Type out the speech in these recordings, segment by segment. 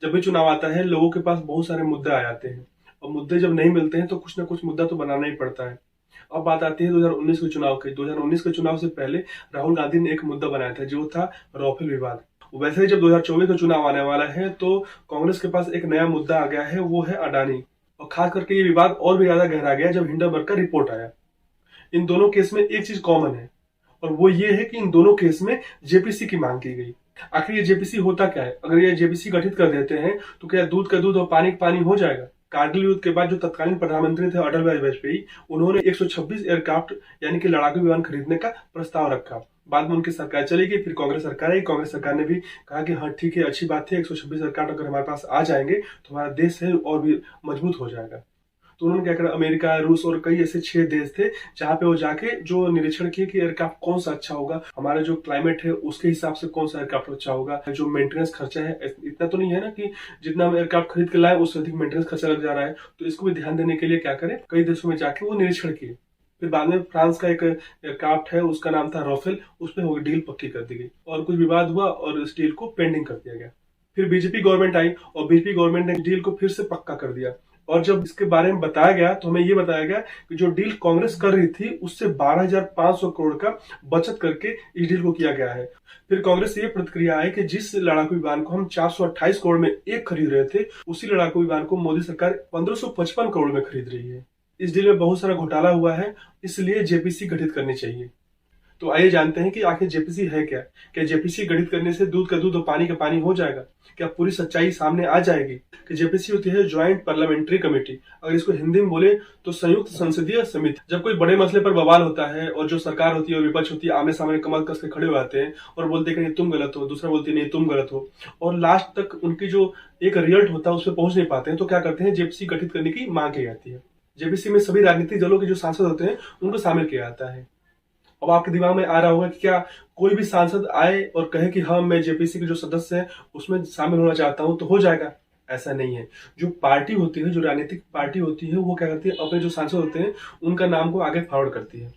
जब भी चुनाव आता है लोगों के पास बहुत सारे मुद्दे आ जाते हैं और मुद्दे जब नहीं मिलते हैं तो कुछ ना कुछ मुद्दा तो बनाना ही पड़ता है। अब बात आती है 2019 के चुनाव की। 2019 के चुनाव से पहले राहुल गांधी ने एक मुद्दा बनाया था जो था राफेल विवाद। वैसे ही जब 2024 का चुनाव आने वाला है तो कांग्रेस के पास एक नया मुद्दा आ गया है, वो है अडानी। और खास करके ये विवाद और भी ज्यादा गहरा गया जब हिंडनबर्ग का रिपोर्ट आया। इन दोनों केस में एक चीज कॉमन है और वो ये है कि इन दोनों केस में जेपीसी की मांग की गई। आखिर ये जेपीसी होता क्या है? अगर ये जेपीसी गठित कर देते हैं तो क्या दूध का दूध और पानी का पानी हो जाएगा? कारगिल युद्ध के बाद जो तत्कालीन प्रधानमंत्री थे अटल बिहारी वाजपेयी, उन्होंने 126 एयरक्राफ्ट यानी कि लड़ाकू विमान खरीदने का प्रस्ताव रखा। बाद में उनकी सरकार चली गई, फिर कांग्रेस सरकार आई। कांग्रेस सरकार ने भी कहा कि हाँ ठीक है, अच्छी बात है, 126 एयरक्राफ्ट अगर हमारे पास आ जाएंगे तो हमारा देश है और भी मजबूत हो जाएगा। तो उन्होंने क्या करा, अमेरिका, रूस और कई ऐसे 6 देश थे जहां पे वो जाके जो निरीक्षण किए कि एयरक्राफ्ट कौन सा अच्छा होगा, हमारा जो क्लाइमेट है उसके हिसाब से कौन सा एयरक्राफ्ट अच्छा होगा, जो मेंटेनेंस खर्चा है इतना तो नहीं है ना कि जितना हम एयरक्राफ्ट खरीद के लाए उससे अधिक मेंटेनेंस खर्चा लग जा रहा है। तो इसको भी ध्यान देने के लिए क्या करें, कई देशों में जाके वो निरीक्षण किए। फिर बाद में फ्रांस का एक एयरक्राफ्ट है, उसका नाम था राफेल, उसमें वो डील पक्की कर दी गई और कुछ विवाद हुआ और इस डील को पेंडिंग कर दिया गया। फिर बीजेपी गवर्नमेंट आई और बीजेपी गवर्नमेंट ने डील को फिर से पक्का कर दिया। और जब इसके बारे में बताया गया तो हमें ये बताया गया कि जो डील कांग्रेस कर रही थी उससे 12,500 करोड़ का बचत करके इस डील को किया गया है। फिर कांग्रेस से ये प्रतिक्रिया आई कि जिस लड़ाकू विमान को हम 428 करोड़ में एक खरीद रहे थे, उसी लड़ाकू विमान को मोदी सरकार 1555 करोड़ में खरीद रही है। इस डील में बहुत सारा घोटाला हुआ है, इसलिए जेपीसी गठित करनी चाहिए। तो आइए जानते हैं कि आखिर जेपीसी है क्या। क्या जेपीसी गठित करने से दूध का दूध और पानी का पानी हो जाएगा? क्या पूरी सच्चाई सामने आ जाएगी? कि जेपीसी होती है ज्वाइंट पार्लियामेंट्री कमेटी, अगर इसको हिंदी में बोले तो संयुक्त संसदीय समिति। जब कोई बड़े मसले पर बवाल होता है और जो सरकार होती है और विपक्ष होती है आमने सामने कमर कस के खड़े हो जाते हैं और बोलते हैं कि नहीं तुम गलत हो, दूसरा बोलती है नहीं तुम गलत हो, और लास्ट तक उनकी जो एक रिजल्ट होता है उस पर पहुंच नहीं पाते हैं, तो क्या करते हैं, जेपीसी गठित करने की मांग की जाती है। जेपीसी में सभी राजनीतिक दलों के जो सांसद होते हैं उनको शामिल किया जाता है। अब आपके दिमाग में आ रहा होगा कि क्या कोई भी सांसद आए और कहे कि हाँ मैं जेपीसी के जो सदस्य हैं उसमें शामिल होना चाहता हूं तो हो जाएगा? ऐसा नहीं है। जो पार्टी होती है, जो राजनीतिक पार्टी होती है, वो क्या करती है, अपने जो सांसद होते हैं उनका नाम को आगे फॉरवर्ड करती है,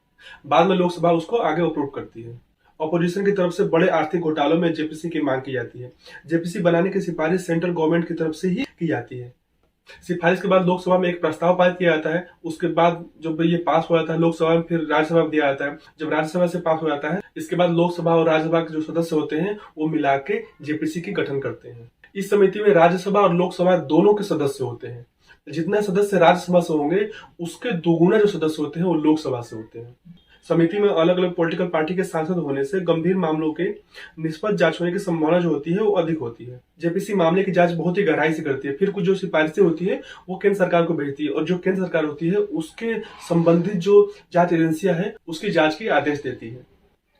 बाद में लोकसभा उसको आगे अप्रूव करती है। ऑपोजिशन की तरफ से बड़े आर्थिक घोटालों में जेपीसी की मांग की जाती है। जेपीसी बनाने की सिफारिश सेंट्रल गवर्नमेंट की तरफ से ही की जाती है। सिफारिश के बाद लोकसभा में एक प्रस्ताव पारित किया जाता है, उसके बाद जब ये पास हो जाता है लोकसभा में, फिर राज्यसभा में दिया जाता है। जब राज्यसभा से पास हो जाता है, इसके बाद लोकसभा और राज्यसभा के जो सदस्य होते हैं वो मिला के जेपीसी की गठन करते हैं। इस समिति में राज्यसभा और लोकसभा दोनों के सदस्य होते हैं। जितने सदस्य राज्यसभा से होंगे उसके दोगुना जो सदस्य होते हैं वो लोकसभा से होते हैं। समिति में अलग अलग पॉलिटिकल पार्टी के सांसद होने से गंभीर मामलों के निष्पक्ष जांच होने की संभावना जो होती है वो अधिक होती है। जेपीसी मामले की जांच बहुत ही गहराई से करती है। फिर कुछ जो सिफारिशें होती है वो केंद्र सरकार को भेजती है और जो केंद्र सरकार होती है उसके संबंधित जो जांच एजेंसियां हैं उसकी जांच के आदेश देती है।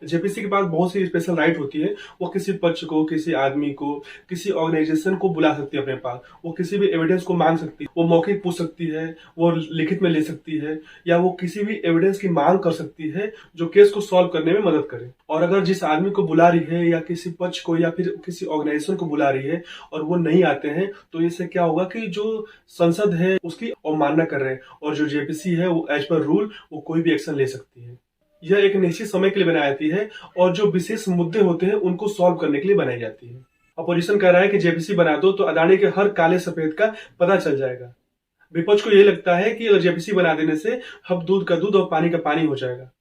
जेपीसी के पास बहुत सी स्पेशल राइट होती है। वो किसी पक्ष को, किसी आदमी को, किसी ऑर्गेनाइजेशन को बुला सकती है अपने पास। वो किसी भी एविडेंस को मांग सकती है, वो मौखिक पूछ सकती है, वो लिखित में ले सकती है, या वो किसी भी एविडेंस की मांग कर सकती है जो केस को सॉल्व करने में मदद करे। और अगर जिस आदमी को बुला रही है या किसी पक्ष को या फिर किसी ऑर्गेनाइजेशन को बुला रही है और वो नहीं आते हैं तो इससे क्या होगा कि जो संसद है उसकी अवमानना कर रहे हैं और जो जेपीसी है वो एज पर रूल वो कोई भी एक्शन ले सकती है। यह एक निश्चित समय के लिए बनाई जाती है और जो विशेष मुद्दे होते हैं उनको सॉल्व करने के लिए बनाई जाती है। अपोजिशन कह रहा है कि जेपीसी बना दो तो अदानी के हर काले सफेद का पता चल जाएगा। विपक्ष को यह लगता है कि अगर जेपीसी बना देने से अब दूध का दूध और पानी का पानी हो जाएगा।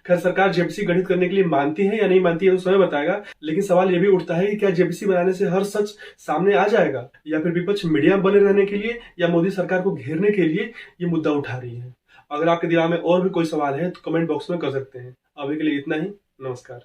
खैर, सरकार जेपीसी गठित करने के लिए मानती है या नहीं मानती है तो समय बताएगा, लेकिन सवाल यह भी उठता है कि क्या जेपीसी बनाने से हर सच सामने आ जाएगा, या फिर विपक्ष मीडिया बने रहने के लिए या मोदी सरकार को घेरने के लिए ये मुद्दा उठा रही है। अगर आपके दिमाग में और भी कोई सवाल है तो कमेंट बॉक्स में कर सकते हैं। अभी के लिए इतना ही। नमस्कार।